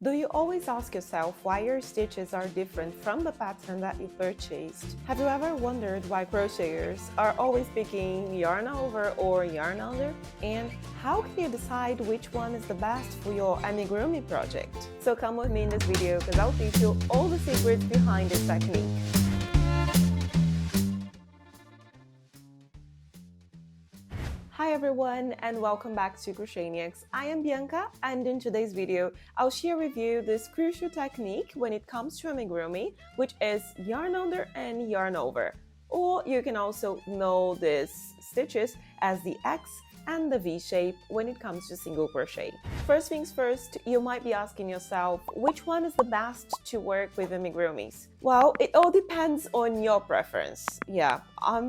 Do you always ask yourself why your stitches are different from the pattern that you purchased? Have you ever wondered why crocheters are always picking yarn over or yarn under? And how can you decide which one is the best for your amigurumi project? So come with me in this video because I'll teach you all the secrets behind this technique. Hi everyone and welcome back to Crochetniacs. I am Bianca and in today's video I'll share with you this crucial technique when it comes to amigurumi, which is yarn under and yarn over. Or you can also know these stitches as the X and the V shape when it comes to single crochet. First things first, you might be asking yourself, which one is the best to work with amigurumis? Well, it all depends on your preference. Yeah,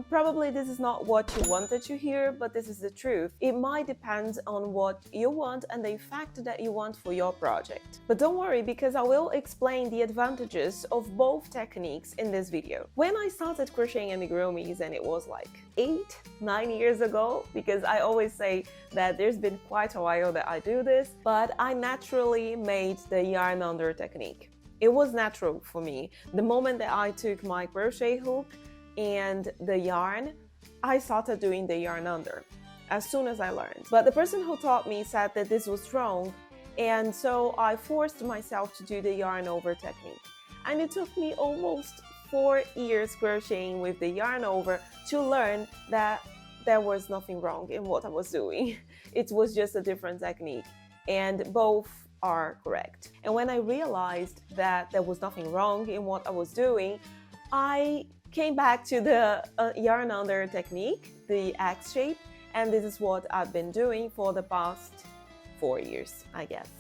probably this is not what you wanted to hear, but this is the truth. It might depend on what you want and the effect that you want for your project. But don't worry, because I will explain the advantages of both techniques in this video. When I started crocheting amigurumis, and it was like 8-9 years ago, because I always say that there's been quite a while that I do this, but I naturally made the yarn under technique. It was natural for me. The moment that I took my crochet hook and the yarn, I started doing the yarn under as soon as I learned. But the person who taught me said that this was wrong, and so I forced myself to do the yarn over technique. And it took me almost 4 years crocheting with the yarn over to learn that there was nothing wrong in what I was doing. It was just a different technique, and both are correct. And when I realized that there was nothing wrong in what I was doing, I came back to the yarn under technique, the X shape, and this is what I've been doing for the past 4 years, I guess.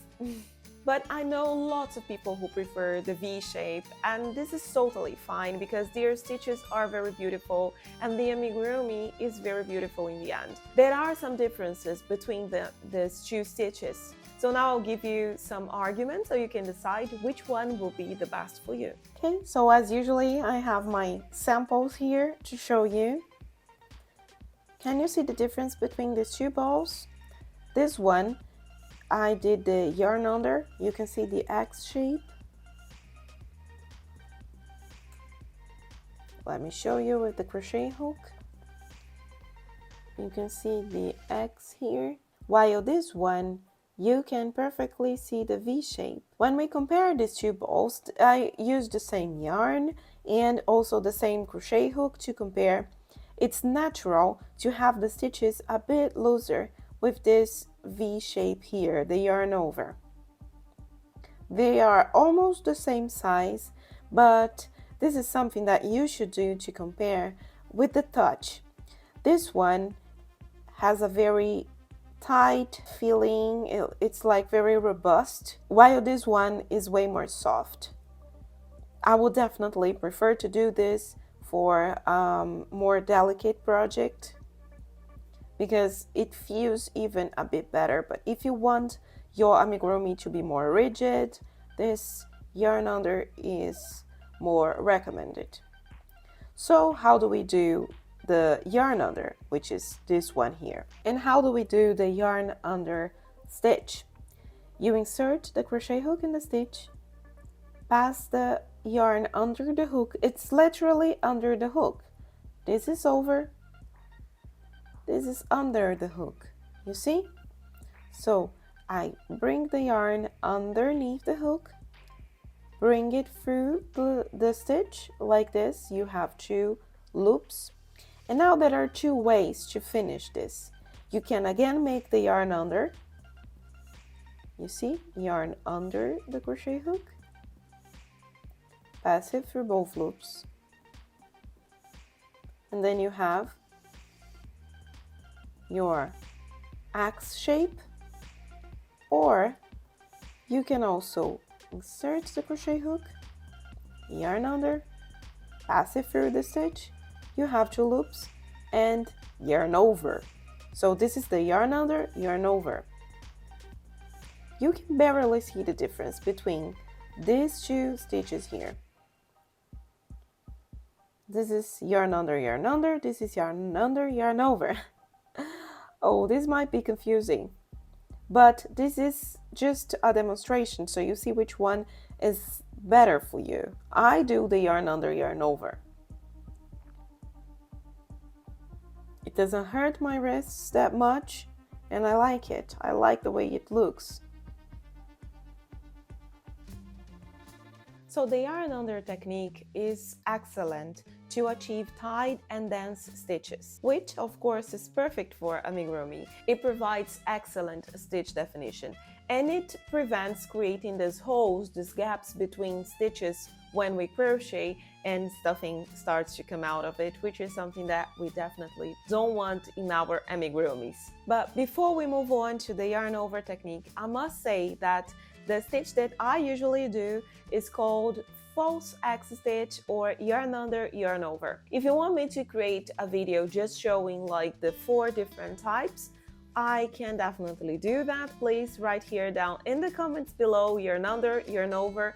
But I know lots of people who prefer the V shape, and this is totally fine because their stitches are very beautiful and the amigurumi is very beautiful in the end. There are some differences between these two stitches. So now I'll give you some arguments so you can decide which one will be the best for you. Okay, so as usually I have my samples here to show you. Can you see the difference between these two balls? This one, I did the yarn under. You can see the X shape. Let me show you with the crochet hook. You can see the X here. While this one, you can perfectly see the V shape. When we compare these two balls, I used the same yarn and also the same crochet hook to compare. It's natural to have the stitches a bit looser with this V shape here, the yarn over. They are almost the same size, but this is something that you should do to compare with the touch. This one has a very tight feeling, it's like very robust, while this one is way more soft. I would definitely prefer to do this for more delicate project because it feels even a bit better. But if you want your amigurumi to be more rigid, this yarn under is more recommended. So how do we do the yarn under, which is this one here? And how do we do the yarn under stitch? You insert the crochet hook in the stitch, pass the yarn under the hook. It's literally under the hook. This is over, this is under the hook, you see? So I bring the yarn underneath the hook, bring it through the stitch like this. You have 2 loops. And now there are 2 ways to finish this. You can again make the yarn under. You see, yarn under the crochet hook, pass it through both loops, and then you have your X shape. Or you can also insert the crochet hook, yarn under, pass it through the stitch. You have 2 loops and yarn over. So this is the yarn under, yarn over. You can barely see the difference between these 2 stitches here. This is yarn under, this is yarn under, yarn over. Oh, this might be confusing, but this is just a demonstration so you see which one is better for you. I do the yarn under, yarn over. It doesn't hurt my wrists that much, and I like it. I like the way it looks. So the yarn under technique is excellent to achieve tied and dense stitches, which of course is perfect for amigurumi. It provides excellent stitch definition, and it prevents creating these holes, these gaps between stitches when we crochet and stuffing starts to come out of it, which is something that we definitely don't want in our amigurumis. But before we move on to the yarn over technique, I must say that the stitch that I usually do is called false X stitch or yarn under, yarn over. If you want me to create a video just showing like the 4 different types, I can definitely do that. Please write here down in the comments below yarn under, yarn over,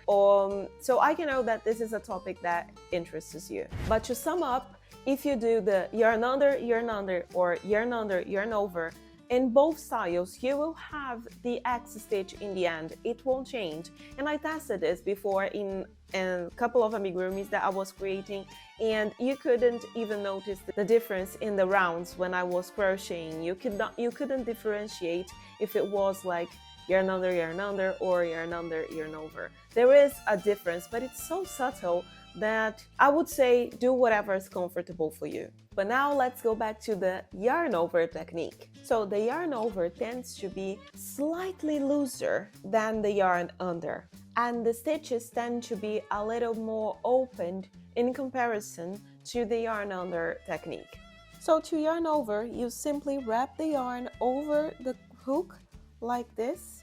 so I can know that this is a topic that interests you. But to sum up, if you do the yarn under, or yarn under, yarn over, in both styles, you will have the X stitch in the end. It won't change. And I tested this before in a couple of amigurumis that I was creating, and you couldn't even notice the difference in the rounds when I was crocheting. You couldn't differentiate if it was like yarn under, or yarn under, yarn over. There is a difference, but it's so subtle that I would say do whatever is comfortable for you. But now let's go back to the yarn over technique. So the yarn over tends to be slightly looser than the yarn under, and the stitches tend to be a little more opened in comparison to the yarn under technique. So to yarn over, you simply wrap the yarn over the hook like this.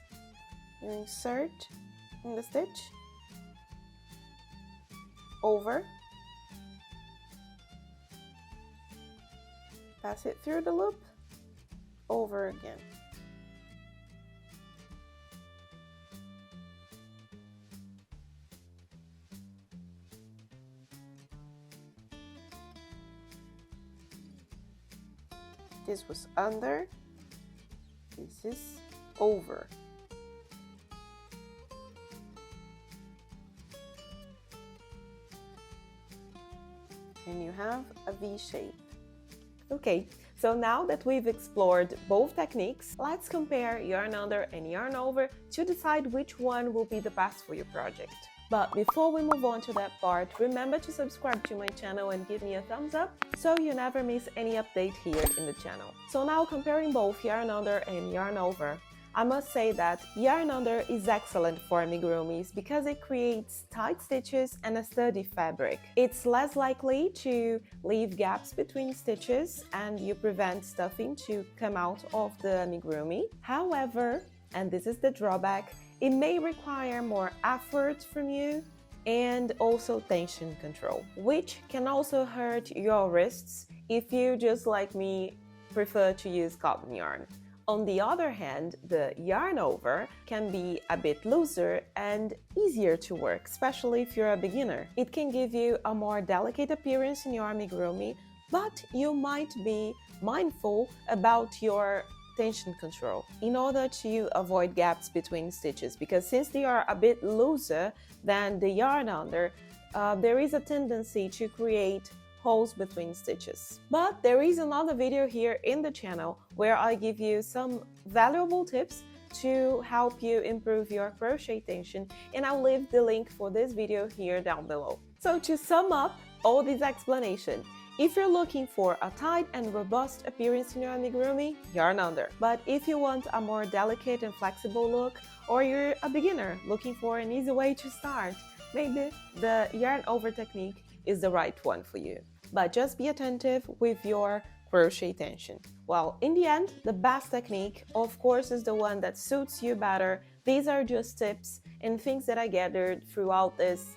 You insert in the stitch, over, pass it through the loop, over again. This was under, this is over. And you have a V shape. Okay, so now that we've explored both techniques, let's compare yarn under and yarn over to decide which one will be the best for your project. But before we move on to that part, remember to subscribe to my channel and give me a thumbs up so you never miss any update here in the channel. So now comparing both yarn under and yarn over, I must say that yarn under is excellent for amigurumis because it creates tight stitches and a sturdy fabric. It's less likely to leave gaps between stitches and you prevent stuffing to come out of the amigurumi. However, and this is the drawback, it may require more effort from you and also tension control, which can also hurt your wrists if you, just like me, prefer to use cotton yarn. On the other hand, the yarn over can be a bit looser and easier to work, especially if you're a beginner. It can give you a more delicate appearance in your amigurumi, but you might be mindful about your tension control in order to avoid gaps between stitches, because since they are a bit looser than the yarn under, there is a tendency to create holes between stitches. But there is another video here in the channel where I give you some valuable tips to help you improve your crochet tension, and I'll leave the link for this video here down below. So to sum up all this explanation, if you're looking for a tight and robust appearance in your amigurumi, yarn under. But if you want a more delicate and flexible look, or you're a beginner looking for an easy way to start, maybe the yarn over technique is the right one for you. But just be attentive with your crochet tension. Well, in the end, the best technique, of course, is the one that suits you better. These are just tips and things that I gathered throughout this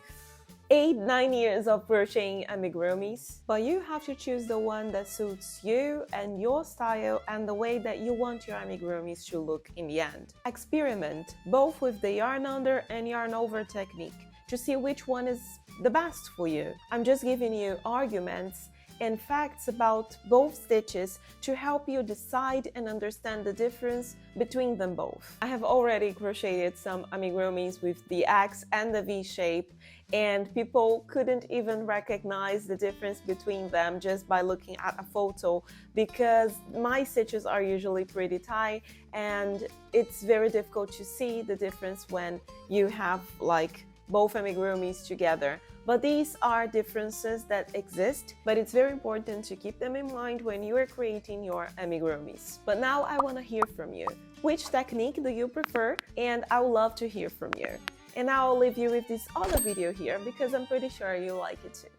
8-9 years of crocheting amigurumis. But you have to choose the one that suits you and your style and the way that you want your amigurumis to look in the end. Experiment both with the yarn under and yarn over technique to see which one is the best for you. I'm just giving you arguments and facts about both stitches to help you decide and understand the difference between them both. I have already crocheted some amigurumis with the X and the V shape, and people couldn't even recognize the difference between them just by looking at a photo, because my stitches are usually pretty tight and it's very difficult to see the difference when you have like both amigurumis together. But these are differences that exist, but it's very important to keep them in mind when you are creating your amigurumis. But now I want to hear from you. Which technique do you prefer? And I would love to hear from you. And now I'll leave you with this other video here because I'm pretty sure you like it too.